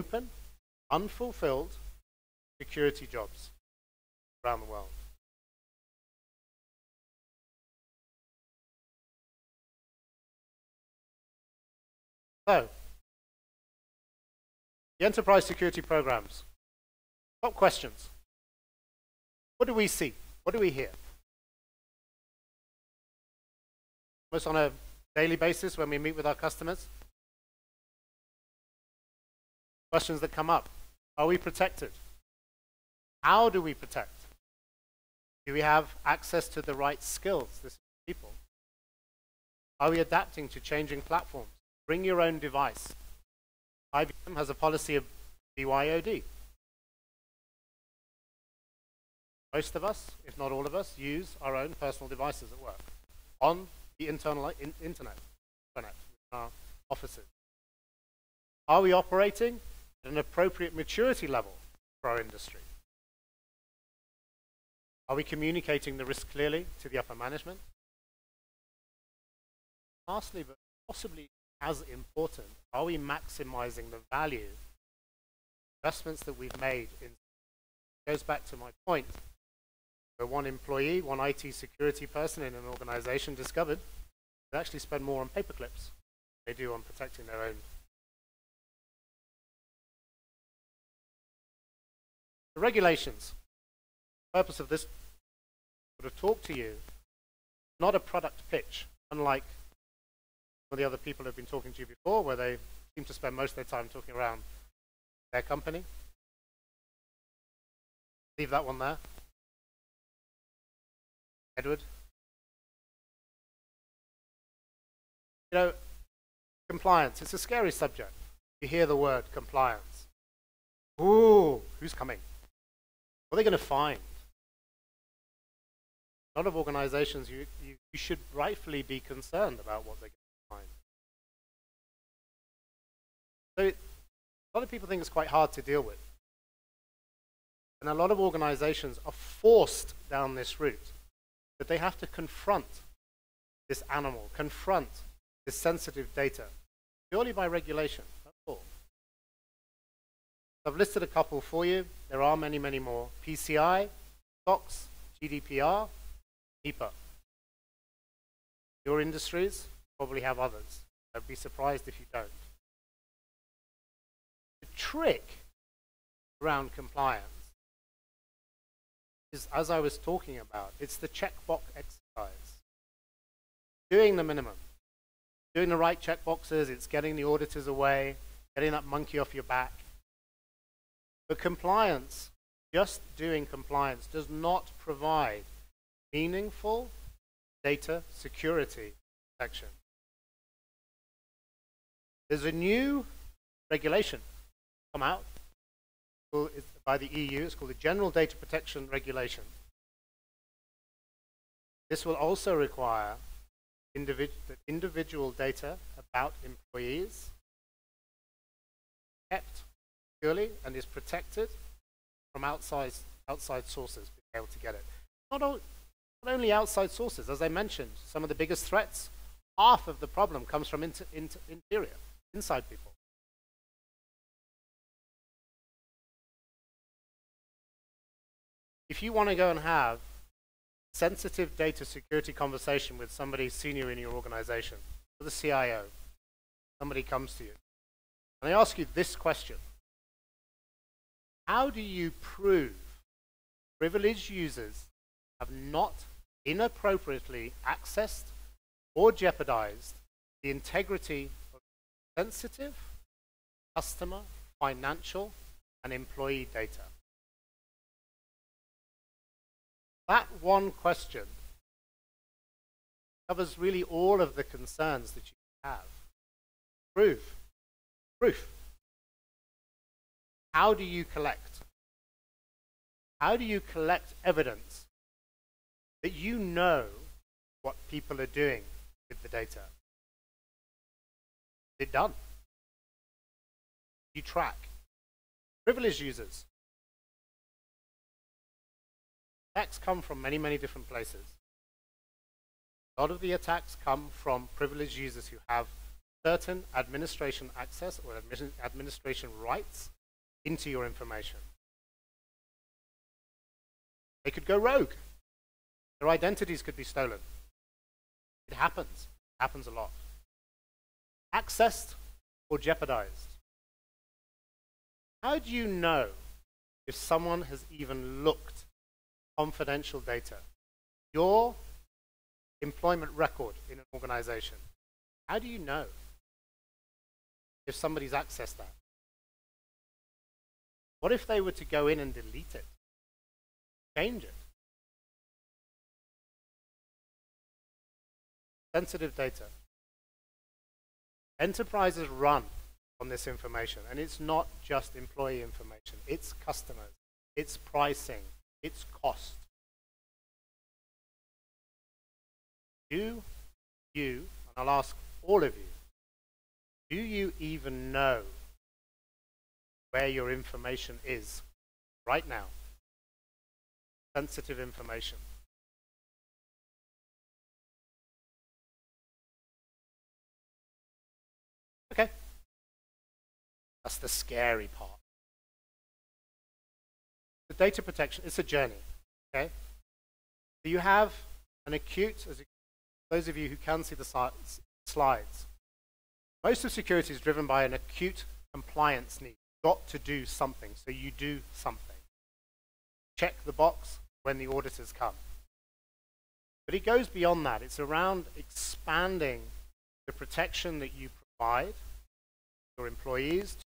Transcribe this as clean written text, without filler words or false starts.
open, unfulfilled security jobs around the world. So, the enterprise security programs. Top questions. What do we see? What do we hear? Almost on a daily basis when we meet with our customers. Questions that come up. Are we protected? How do we protect? Do we have access to the right skills, this people? Are we adapting to changing platforms? Bring your own device. IBM has a policy of BYOD. Most of us, if not all of us, use our own personal devices at work on the internet in our offices. Are we operating at an appropriate maturity level for our industry? Are we communicating the risk clearly to the upper management? Lastly, but possibly as important, are we maximizing the value investments that we've made in? It goes back to my point where one employee, one IT security person in an organization discovered they actually spend more on paper clips than they do on protecting their own. The regulations. The purpose of this sort of talk to you, not a product pitch, unlike some of the other people who have been talking to you before, where they seem to spend most of their time talking around their company. Leave that one there. Edward. You know, compliance, it's a scary subject. You hear the word compliance. Ooh, who's coming? What are they going to find? A lot of organizations, you should rightfully be concerned about what they're going to find. So a lot of people think it's quite hard to deal with. And a lot of organizations are forced down this route, that they have to confront this animal, confront this sensitive data, purely by regulation. That's all. I've listed a couple for you. There are many, many more. PCI, SOX, GDPR, HIPAA. Your industries probably have others. I'd be surprised if you don't. The trick around compliance is, as I was talking about, it's the checkbox exercise. Doing the minimum. Doing the right checkboxes, it's getting the auditors away, getting that monkey off your back. But compliance, just doing compliance, does not provide meaningful data security protection. There's a new regulation come out by the EU. It's called the General Data Protection Regulation. This will also require that individual data about employees kept securely and is protected from outside sources being able to get it. Not only outside sources, as I mentioned, some of the biggest threats, half of the problem comes from interior, inside people. If you want to go and have sensitive data security conversation with somebody senior in your organization, with a CIO, somebody comes to you, and they ask you this question: how do you prove privileged users have not inappropriately accessed or jeopardized the integrity of sensitive customer, financial, and employee data? That one question covers really all of the concerns that you have. Proof. Proof. How do you collect? How do you collect evidence that you know what people are doing with the data? Is it done? You track. Privileged users. Attacks come from many, many different places. A lot of the attacks come from privileged users who have certain administration access or administration rights into your information. They could go rogue. Their identities could be stolen. It happens. It happens a lot. Accessed or jeopardized. How do you know if someone has even looked at confidential data? Your employment record in an organization. How do you know if somebody's accessed that? What if they were to go in and delete it? Change it? Sensitive data. Enterprises run on this information, and it's not just employee information. It's customers, it's pricing, it's cost. Do you, and I'll ask all of you, do you even know where your information is right now? Sensitive information. Okay. That's the scary part. The data protection, it's a journey, okay? So you have an acute, as those of you who can see the slides, most of security is driven by an acute compliance need. You've got to do something, so you do something. Check the box when the auditors come. But it goes beyond that. It's around expanding the protection that you provide your employees, to